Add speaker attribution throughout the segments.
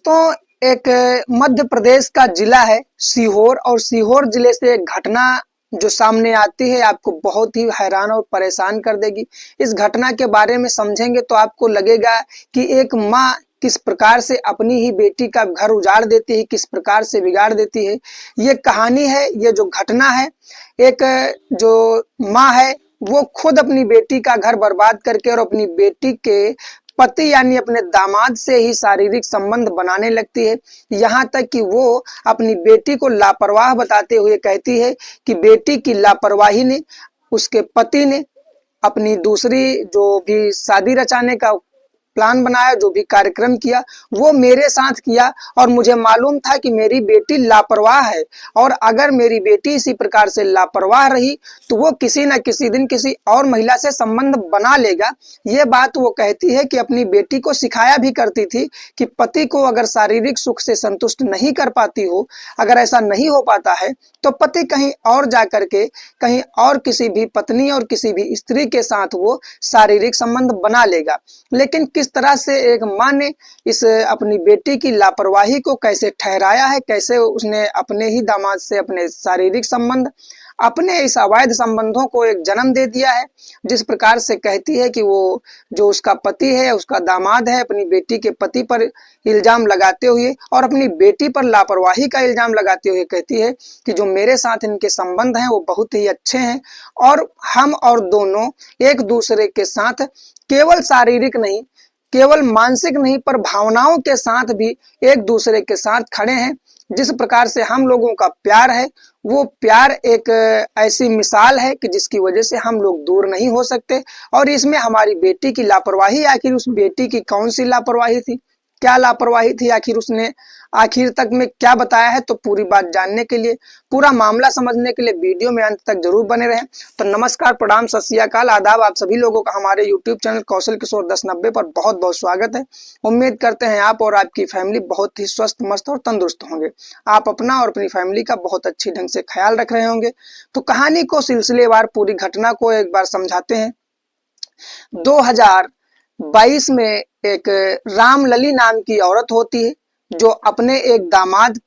Speaker 1: दोस्तों, एक मध्य प्रदेश का जिला है सीहोर, और सीहोर जिले से एक घटना जो सामने आती है आपको बहुत ही हैरान और परेशान कर देगी। इस घटना के बारे में समझेंगे तो आपको लगेगा कि एक माँ किस प्रकार से अपनी ही बेटी का घर उजाड़ देती है, किस प्रकार से बिगाड़ देती है। ये कहानी है, ये जो घटना है, एक जो माँ है वो खुद अपनी बेटी का घर बर्बाद करके और अपनी बेटी के पति यानी अपने दामाद से ही शारीरिक संबंध बनाने लगती है। यहाँ तक कि वो अपनी बेटी को लापरवाह बताते हुए कहती है कि बेटी की लापरवाही ने, उसके पति ने अपनी दूसरी जो भी शादी रचाने का प्लान बनाया, जो भी कार्यक्रम किया, वो मेरे साथ किया। और मुझे मालूम था कि मेरी बेटी लापरवाह है, और अगर मेरी बेटी इसी प्रकार से लापरवाह रही तो वो किसी न किसी दिन किसी और महिला से संबंध बना लेगा। ये बात वो कहती है कि अपनी बेटी को सिखाया भी करती थी कि पति को अगर शारीरिक सुख से संतुष्ट नहीं कर पाती हो, अगर ऐसा नहीं हो पाता है, तो पति कहीं और जा करके कहीं और किसी भी पत्नी और किसी भी स्त्री के साथ वो शारीरिक संबंध बना लेगा। लेकिन किस तरह से एक माँ ने इस अपनी बेटी की लापरवाही को कैसे ठहराया है, कैसे उसने अपने ही दामाद से अपने शारीरिक संबंध, अपने इस अवैध संबंधों को एक जन्म दे दिया है। जिस प्रकार से कहती है कि वो जो उसका पति है, उसका दामाद है, अपनी बेटी के पति पर इल्जाम लगाते हुए और अपनी बेटी पर लापरवाही का इल्जाम लगाते हुए कहती है कि जो मेरे साथ इनके संबंध हैं वो बहुत ही अच्छे हैं, और हम और दोनों एक दूसरे के साथ केवल शारीरिक नहीं, केवल मानसिक नहीं, पर भावनाओं के साथ भी एक दूसरे के साथ खड़े हैं। जिस प्रकार से हम लोगों का प्यार है, वो प्यार एक ऐसी मिसाल है कि जिसकी वजह से हम लोग दूर नहीं हो सकते। और इसमें हमारी बेटी की लापरवाही, आखिर उस बेटी की कौन सी लापरवाही थी, क्या लापरवाही थी, आखिर उसने आखिर तक में क्या बताया है, तो पूरी बात जानने के लिए, पूरा मामला समझने के लिए वीडियो में अंत तक जरूर बने रहें। तो नमस्कार, प्रणाम, सत श्री अकाल, आदाब। आप सभी लोगों का हमारे यूट्यूब चैनल कौशल किशोर 1090 पर बहुत बहुत स्वागत है। उम्मीद करते हैं आप और आपकी फैमिली बहुत ही स्वस्थ, मस्त और तंदुरुस्त होंगे। आप अपना और अपनी फैमिली का बहुत अच्छी ढंग से ख्याल रख रहे होंगे। तो कहानी को सिलसिलेवार, पूरी घटना को एक बार समझाते हैं। 2022 में एक रामलली नाम की औरत होती है जो अपने एक दामाद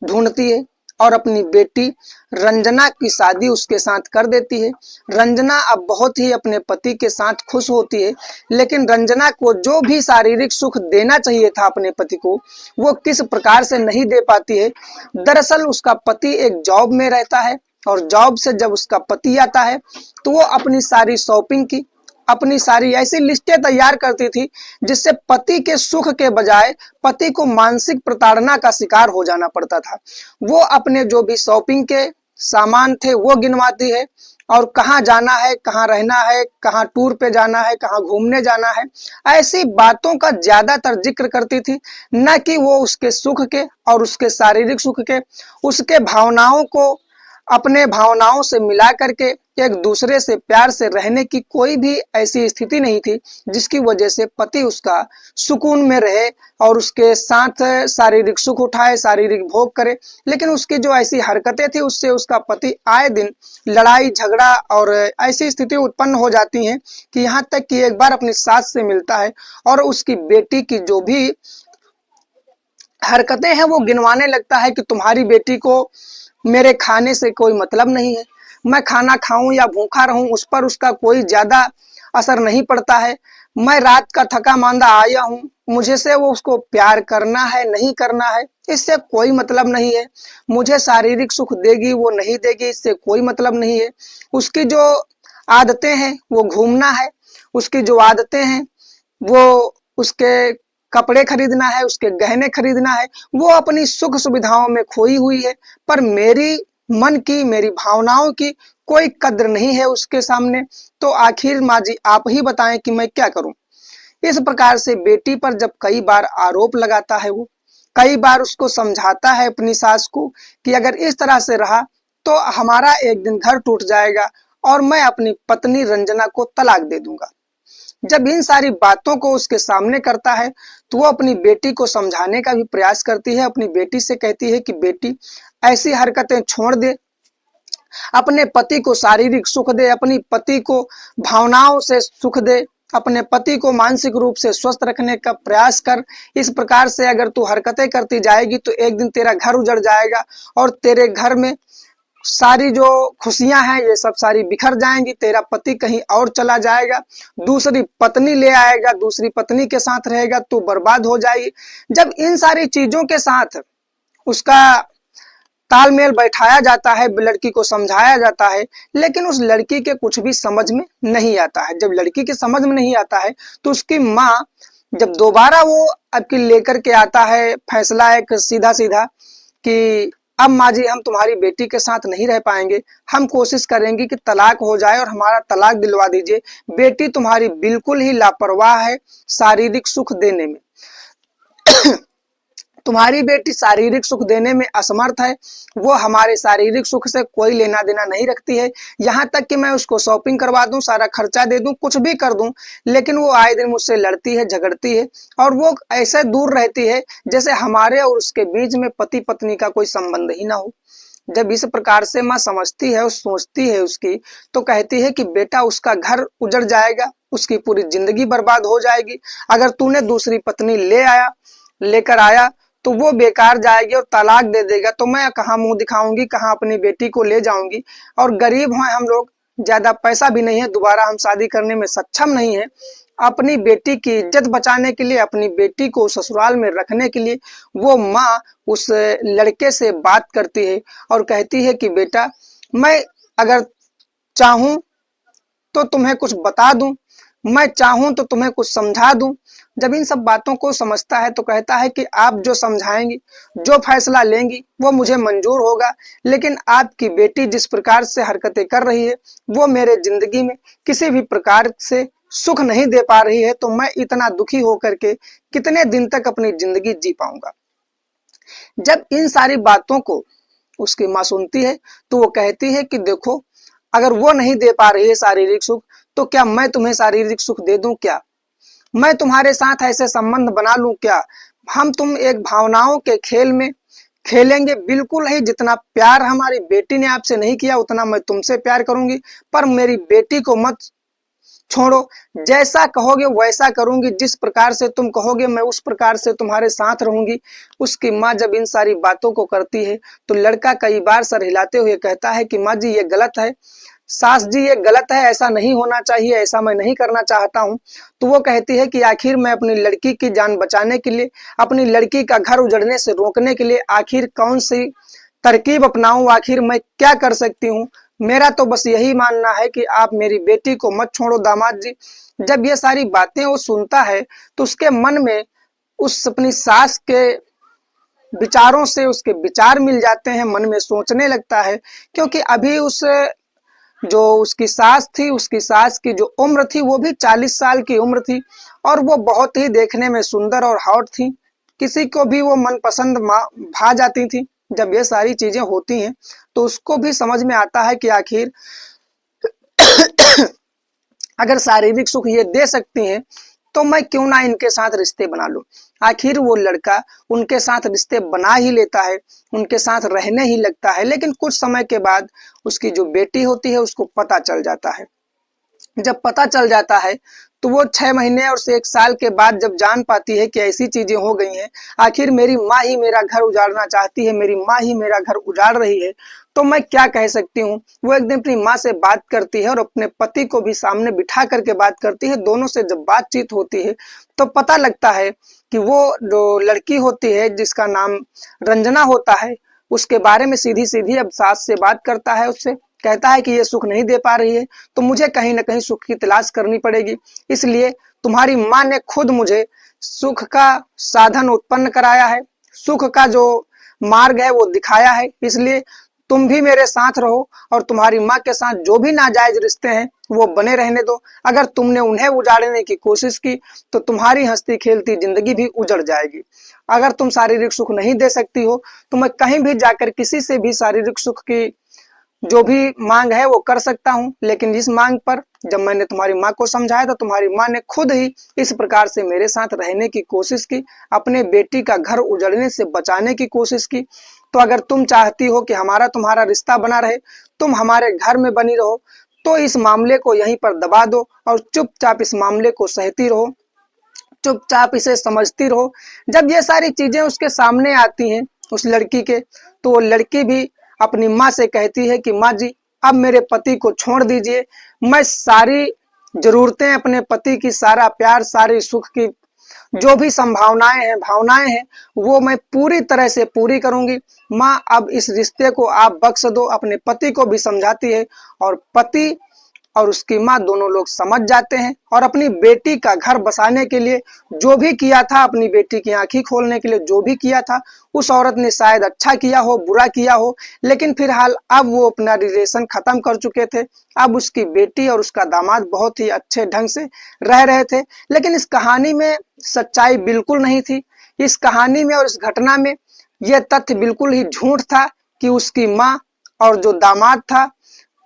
Speaker 1: ढूंढती है और अपनी बेटी रंजना की शादी उसके साथ कर देती है। रंजना अब बहुत ही अपने पति के साथ खुश होती है, लेकिन रंजना को जो भी शारीरिक सुख देना चाहिए था अपने पति को, वो किस प्रकार से नहीं दे पाती है। दरअसल उसका पति एक जॉब में रहता है, और जॉब से जब उसका पति आता है तो वो अपनी सारी शॉपिंग की, अपनी सारी ऐसी लिस्टें तैयार करती थी जिससे पति के सुख के बजाय पति को मानसिक प्रताड़ना का शिकार हो जाना पड़ता था। वो अपने जो भी शॉपिंग के सामान थे वो गिनवाती है, और कहाँ जाना है, कहाँ रहना है, कहाँ टूर पे जाना है, कहाँ घूमने जाना है, ऐसी बातों का ज्यादातर जिक्र करती थी। न कि वो उसके सुख के और उसके शारीरिक सुख के, उसके भावनाओं को अपने भावनाओं से मिला करके एक दूसरे से प्यार से रहने की कोई भी ऐसी स्थिति नहीं थी जिसकी वजह से पति उसका सुकून में रहे और उसके साथ शारीरिक सुख उठाए, शारीरिक भोग करे। लेकिन उसकी जो ऐसी हरकतें थी उससे उसका पति आए दिन लड़ाई झगड़ा और ऐसी स्थिति उत्पन्न हो जाती है कि यहाँ तक कि एक बार अपनी सास से मिलता है और उसकी बेटी की जो भी हरकतें हैं वो गिनवाने लगता है कि तुम्हारी बेटी को मेरे खाने से कोई मतलब नहीं है, मैं खाना खाऊं या भूखा रहूं उस पर उसका कोई ज्यादा असर नहीं पड़ता है, मैं रात का थका मांदा आया हूं, मुझे से वो उसको प्यार करना है नहीं करना है इससे कोई मतलब नहीं है, मुझे शारीरिक सुख देगी वो नहीं देगी इससे कोई मतलब नहीं है, उसकी जो आदतें हैं वो घूमना है, उसकी जो आदतें हैं वो उसके कपड़े खरीदना है, उसके गहने खरीदना है, वो अपनी सुख सुविधाओं में खोई हुई है। पर मेरी मन की, मेरी भावनाओं की कोई कद्र नहीं है उसके सामने। तो आखिर माँ जी आप ही बताएं कि मैं क्या करूं। इस प्रकार से बेटी पर जब कई बार आरोप लगाता है, वो कई बार उसको समझाता है अपनी सास को कि अगर इस तरह से रहा तो हमारा एक दिन घर टूट जाएगा और मैं अपनी पत्नी रंजना को तलाक दे दूंगा। जब इन सारी बातों को उसके सामने करता है तो वो अपनी बेटी को समझाने का भी प्रयास करती है। अपनी बेटी से कहती है कि बेटी ऐसी हरकतें छोड़ दे, अपने पति को शारीरिक सुख दे, अपनी पति को भावनाओं से सुख दे, अपने पति को मानसिक रूप से स्वस्थ रखने का प्रयास कर। इस प्रकार से अगर तू हरकतें करती जाएगी तो एक दिन तेरा घर उजड़ जाएगा और तेरे घर में सारी जो खुशियां हैं ये सब सारी बिखर जाएंगी। तेरा पति कहीं और चला जाएगा, दूसरी पत्नी ले आएगा, दूसरी पत्नी के साथ रहेगा, तू बर्बाद हो जाएगी। जब इन सारी चीजों के साथ उसका तालमेल बैठाया जाता है, लड़की को समझाया जाता है, लेकिन उस लड़की के कुछ भी समझ में नहीं आता है। जब लड़की के समझ में नहीं आता है तो उसकी माँ जब दोबारा वो आपकी लेकर के आता है फैसला एक सीधा सीधा कि अब माँ जी हम तुम्हारी बेटी के साथ नहीं रह पाएंगे, हम कोशिश करेंगे कि तलाक हो जाए और हमारा तलाक दिलवा दीजिए, बेटी तुम्हारी बिल्कुल ही लापरवाह है शारीरिक सुख देने में तुम्हारी बेटी शारीरिक सुख देने में असमर्थ है, वो हमारे शारीरिक सुख से कोई लेना देना नहीं रखती है। यहाँ तक कि मैं उसको शॉपिंग करवा दूं, सारा खर्चा दे दूं, कुछ भी कर दूं, लेकिन वो आए दिन मुझसे लड़ती है, झगड़ती है और वो ऐसे दूर रहती है जैसे हमारे और उसके बीच में पति पत्नी का कोई संबंध ही ना हो। जब इस प्रकार से माँ समझती है और सोचती है उसकी, तो कहती है कि बेटा उसका घर उजड़ जाएगा, उसकी पूरी जिंदगी बर्बाद हो जाएगी। अगर तूने दूसरी पत्नी लेकर आया तो वो बेकार जाएगी और तलाक दे देगा, तो मैं कहाँ मुंह दिखाऊंगी, कहाँ अपनी बेटी को ले जाऊंगी। और गरीब हैं हम लोग, ज्यादा पैसा भी नहीं है, दोबारा हम शादी करने में सक्षम नहीं है। अपनी बेटी की इज्जत बचाने के लिए, अपनी बेटी को ससुराल में रखने के लिए वो माँ उस लड़के से बात करती है और कहती है कि बेटा मैं अगर चाहूं तो तुम्हें कुछ बता दूं, मैं चाहूं तो तुम्हें कुछ समझा दूं। जब इन सब बातों को समझता है तो कहता है कि आप जो समझाएंगी, जो फैसला लेंगी वो मुझे मंजूर होगा, लेकिन आपकी बेटी जिस प्रकार से हरकतें कर रही है वो मेरे जिंदगी में किसी भी प्रकार से सुख नहीं दे पा रही है, तो मैं इतना दुखी होकर के कितने दिन तक अपनी जिंदगी जी पाऊंगा। जब इन सारी बातों को उसकी माँ सुनती है तो वो कहती है कि देखो अगर वो नहीं दे पा रही है शारीरिक सुख, तो क्या मैं तुम्हें शारीरिक सुख दे दूं क्या? मैं तुम्हारे साथ ऐसे संबंध बना लूं क्या? हम तुम एक भावनाओं के खेल में खेलेंगे, बिल्कुल ही जितना प्यार हमारी बेटी ने आपसे नहीं किया उतना मैं तुमसे प्यार करूंगी, पर मेरी बेटी को मत छोड़ो, जैसा कहोगे वैसा करूंगी, जिस प्रकार से तुम कहोगे मैं उस प्रकार से तुम्हारे साथ रहूंगी। उसकी माँ जब इन सारी बातों को करती है तो लड़का कई बार सर हिलाते हुए कहता है कि माँ जी ये गलत है, सास जी ये गलत है, ऐसा नहीं होना चाहिए, ऐसा मैं नहीं करना चाहता हूँ। तो वो कहती है कि आखिर मैं अपनी लड़की की जान बचाने के लिए, अपनी लड़की का घर उजड़ने से रोकने के लिए आखिर कौन सी तरकीब अपनाऊं, आखिर मैं क्या कर सकती हूँ? मेरा तो बस यही मानना है कि आप मेरी बेटी को मत छोड़ो दामाद जी। जब ये सारी बातें वो सुनता है तो उसके मन में उस अपनी सास के विचारों से उसके विचार मिल जाते हैं, मन में सोचने लगता है, क्योंकि अभी जो उसकी सास थी, उसकी सास की जो उम्र थी वो भी 40 साल की उम्र थी और वो बहुत ही देखने में सुंदर और हॉट थी, किसी को भी वो मनपसंद भा जाती थी। जब ये सारी चीजें होती हैं तो उसको भी समझ में आता है कि आखिर अगर शारीरिक सुख ये दे सकती हैं तो मैं क्यों ना इनके साथ रिश्ते बना लूं। आखिर वो लड़का उनके साथ रिश्ते बना ही लेता है, उनके साथ रहने ही लगता है, लेकिन कुछ समय के बाद उसकी जो बेटी होती है उसको पता चल जाता है। जब पता चल जाता है तो वो 6 महीने और 1 साल के बाद जब जान पाती है कि ऐसी चीजें हो गई हैं, आखिर मेरी माँ ही मेरा घर उजाड़ना चाहती है, मेरी माँ ही मेरा घर उजाड़ रही है, तो मैं क्या कह सकती हूँ। वो एक दिन अपनी माँ से बात करती है और अपने पति को भी सामने बिठा करके बात करती है। दोनों से जब बातचीत होती है तो पता लगता है कि वो जो लड़की होती है जिसका नाम रंजना होता है, उसके बारे में सीधी सीधी अब सास से बात करता है। उससे कहता है कि ये सुख नहीं दे पा रही है तो मुझे कहीं ना कहीं सुख की तलाश करनी पड़ेगी, इसलिए तुम्हारी माँ ने खुद मुझे सुख का साधन उत्पन्न कराया है, सुख का जो मार्ग है वो दिखाया है, इसलिए तुम भी मेरे साथ रहो और तुम्हारी माँ के साथ जो भी नाजायज रिश्ते हैं वो बने रहने दो। अगर तुमने उन्हें उजाड़ने की कोशिश की तो तुम्हारी हंसती खेलती जिंदगी भी उजड़ जाएगी। अगर तुम शारीरिक सुख नहीं दे सकती हो तो मैं कहीं भी जाकर किसी से भी शारीरिक सुख की जो भी मांग है वो कर सकता हूँ, लेकिन इस मांग पर जब मैंने तुम्हारी माँ को समझाया तो तुम्हारी माँ ने खुद ही इस प्रकार से मेरे साथ रहने की कोशिश की, अपने बेटी का घर उजड़ने से बचाने की कोशिश की। तो अगर तुम चाहती हो कि हमारा तुम्हारा रिश्ता बना रहे, तुम हमारे घर में बनी रहो, तो इस मामले को यहीं पर दबा दो और चुपचाप इस मामले को सहती रहो, चुपचाप इसे समझती रहो। जब ये सारी चीजें उसके सामने आती हैं उस लड़की के, तो वो लड़की भी अपनी माँ से कहती है कि माँ जी अब मेरे पति को छोड़ दीजिए, मैं सारी जरूरतें अपने पति की, सारा प्यार, सारी सुख की जो भी संभावनाएं हैं, भावनाएं हैं, वो मैं पूरी तरह से पूरी करूंगी। माँ अब इस रिश्ते को आप बख्श दो। अपने पति को भी समझाती है और पति और उसकी माँ दोनों लोग समझ जाते हैं और अपनी बेटी का घर बसाने के लिए जो भी किया था, अपनी बेटी की आंखें खोलने के लिए जो भी किया था, उस औरत ने शायद अच्छा किया हो, बुरा किया हो, लेकिन फिलहाल अब वो अपना रिलेशन खत्म कर चुके थे। अब उसकी बेटी और उसका दामाद बहुत ही अच्छे ढंग से रह रहे थे। लेकिन इस कहानी में सच्चाई बिल्कुल नहीं थी। इस कहानी में और इस घटना में यह तथ्य बिल्कुल ही झूठ था कि उसकी माँ और जो दामाद था,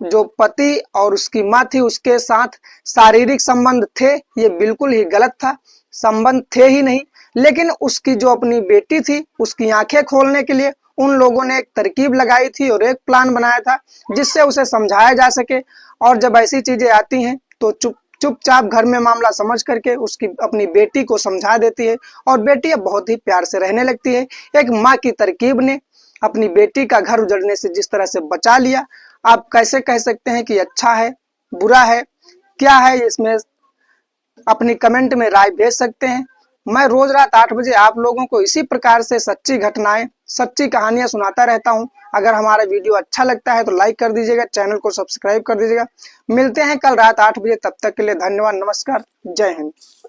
Speaker 1: जो पति और उसकी माँ थी, उसके साथ शारीरिक संबंध थे। ये बिल्कुल ही गलत था, संबंध थे ही नहीं। लेकिन उसकी जो अपनी बेटी थी, उसकी आंखें खोलने के लिए उन लोगों ने एक तरकीब लगाई थी और एक प्लान बनाया था जिससे उसे समझाया जा सके। और जब ऐसी चीजें आती हैं तो चुपचाप घर में मामला समझ करके उसकी अपनी बेटी को समझा देती है और बेटी अब बहुत ही प्यार से रहने लगती है। एक माँ की तरकीब ने अपनी बेटी का घर उजड़ने से जिस तरह से बचा लिया, आप कैसे कह सकते हैं कि अच्छा है, बुरा है, क्या है, इसमें अपनी कमेंट में राय भेज सकते हैं। मैं रोज रात 8 बजे आप लोगों को इसी प्रकार से सच्ची घटनाएं, सच्ची कहानियां सुनाता रहता हूं। अगर हमारा वीडियो अच्छा लगता है तो लाइक कर दीजिएगा, चैनल को सब्सक्राइब कर दीजिएगा। मिलते हैं कल रात 8 बजे, तब तक के लिए धन्यवाद, नमस्कार, जय हिंद।